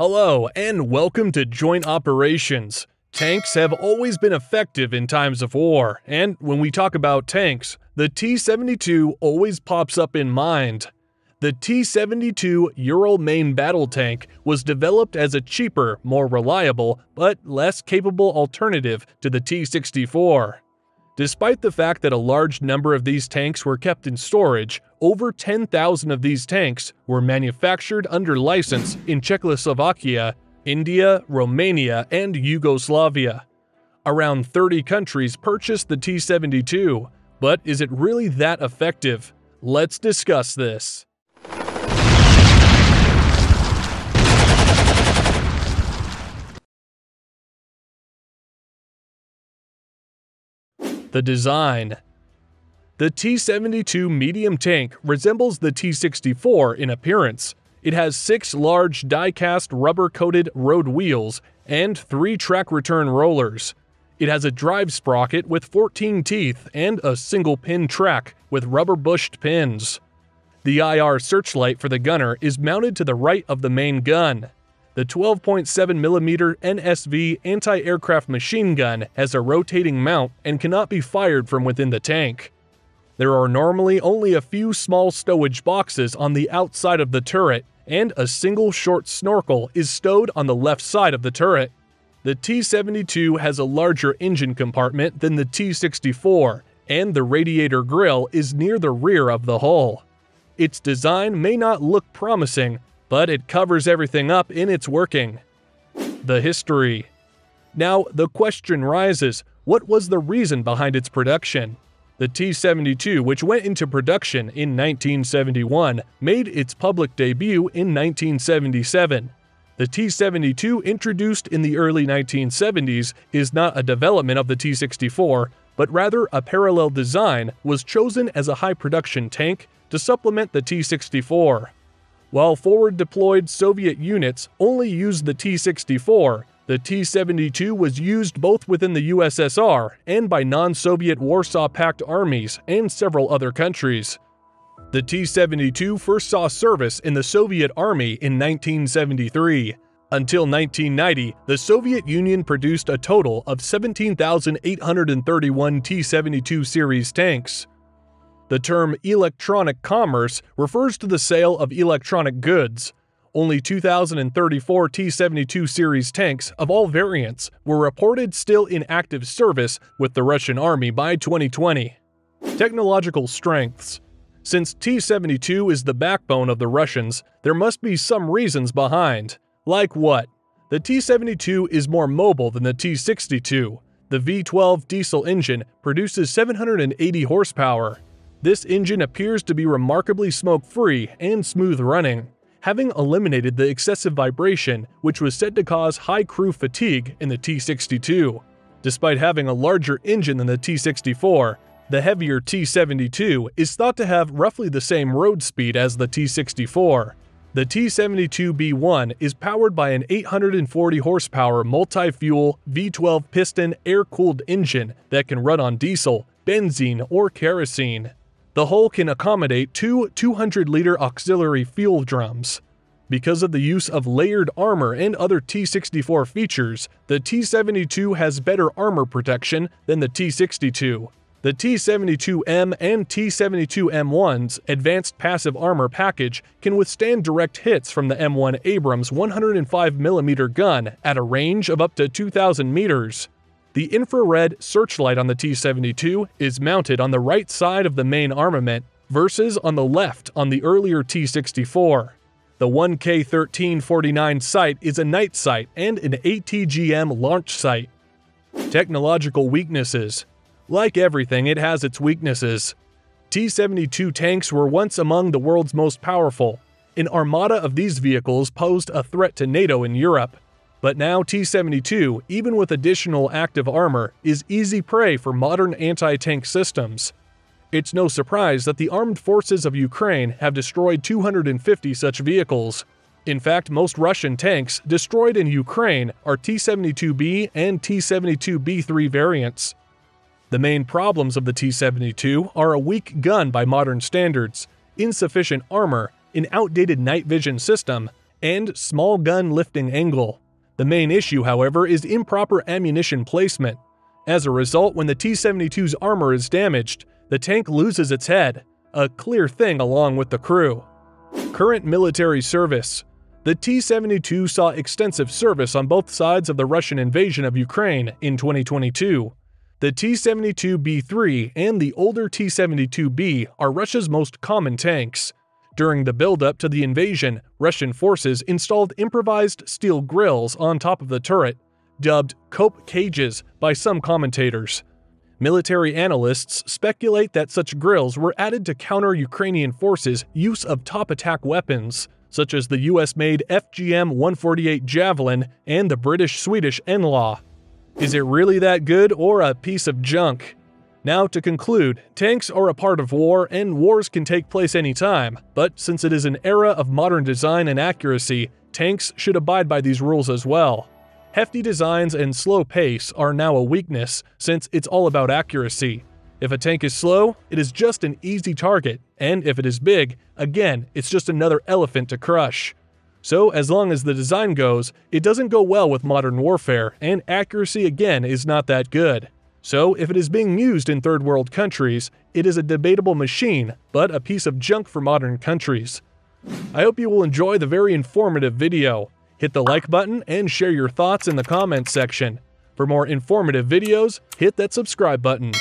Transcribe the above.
Hello, and welcome to Joint Operations. Tanks have always been effective in times of war, and when we talk about tanks, the T-72 always pops up in mind. The T-72 Ural main battle tank was developed as a cheaper, more reliable, but less capable alternative to the T-64. Despite the fact that a large number of these tanks were kept in storage, over 10,000 of these tanks were manufactured under license in Czechoslovakia, India, Romania, and Yugoslavia. Around 30 countries purchased the T-72, but is it really that effective? Let's discuss this. The design. The T-72 medium tank resembles the T-64 in appearance. It has 6 large die-cast rubber-coated road wheels and 3 track-return rollers. It has a drive sprocket with 14 teeth and a single-pin track with rubber-bushed pins. The IR searchlight for the gunner is mounted to the right of the main gun. The 12.7mm NSV anti-aircraft machine gun has a rotating mount and cannot be fired from within the tank. There are normally only a few small stowage boxes on the outside of the turret, and a single short snorkel is stowed on the left side of the turret. The T-72 has a larger engine compartment than the T-64, and the radiator grille is near the rear of the hull. Its design may not look promising, but it covers everything up in its working. The history. Now, the question rises, what was the reason behind its production? The T-72, which went into production in 1971, made its public debut in 1977. The T-72, introduced in the early 1970s, is not a development of the T-64, but rather a parallel design was chosen as a high-production tank to supplement the T-64. While forward-deployed Soviet units only used the T-64, the T-72 was used both within the USSR and by non-Soviet Warsaw Pact armies and several other countries. The T-72 first saw service in the Soviet Army in 1973. Until 1990, the Soviet Union produced a total of 17,831 T-72 series tanks. The term electronic commerce refers to the sale of electronic goods. Only 2,034 T-72 series tanks of all variants were reported still in active service with the Russian Army by 2020. Technological strengths. Since T-72 is the backbone of the Russians, there must be some reasons behind. Like what? The T-72 is more mobile than the T-62. The V12 diesel engine produces 780 horsepower. This engine appears to be remarkably smoke-free and smooth-running, having eliminated the excessive vibration which was said to cause high crew fatigue in the T-62. Despite having a larger engine than the T-64, the heavier T-72 is thought to have roughly the same road speed as the T-64. The T-72B1 is powered by an 840 horsepower multi-fuel V12 piston air-cooled engine that can run on diesel, benzene, or kerosene. The hull can accommodate 2 200-liter auxiliary fuel drums. Because of the use of layered armor and other T-64 features, the T-72 has better armor protection than the T-62. The T-72M and T-72M1's advanced passive armor package can withstand direct hits from the M1 Abrams 105mm gun at a range of up to 2,000 meters. The infrared searchlight on the T-72 is mounted on the right side of the main armament versus on the left on the earlier T-64. The 1K1349 sight is a night sight and an ATGM launch sight. Technological weaknesses. Like everything, it has its weaknesses. T-72 tanks were once among the world's most powerful. An armada of these vehicles posed a threat to NATO in Europe. But now T-72, even with additional active armor, is easy prey for modern anti-tank systems. It's no surprise that the armed forces of Ukraine have destroyed 250 such vehicles. In fact, most Russian tanks destroyed in Ukraine are T-72B and T-72B3 variants. The main problems of the T-72 are a weak gun by modern standards, insufficient armor, an outdated night vision system, and small gun lifting angle. The main issue, however, is improper ammunition placement. As a result, when the T-72's armor is damaged, the tank loses its head, a clear thing along with the crew. Current military service. The T-72 saw extensive service on both sides of the Russian invasion of Ukraine in 2022. The T-72B3 and the older T-72B are Russia's most common tanks. During the build-up to the invasion, Russian forces installed improvised steel grills on top of the turret, dubbed "cope cages" by some commentators. Military analysts speculate that such grills were added to counter Ukrainian forces' use of top attack weapons, such as the US-made FGM-148 Javelin and the British-Swedish NLAW. Is it really that good or a piece of junk? Now to conclude, tanks are a part of war and wars can take place anytime, but since it is an era of modern design and accuracy, tanks should abide by these rules as well. Hefty designs and slow pace are now a weakness since it's all about accuracy. If a tank is slow, it is just an easy target, and if it is big, again, it's just another elephant to crush. So as long as the design goes, it doesn't go well with modern warfare, and accuracy again is not that good. So if it is being used in third world countries, it is a debatable machine, but a piece of junk for modern countries. I hope you will enjoy the very informative video. Hit the like button and share your thoughts in the comments section. For more informative videos, hit that subscribe button.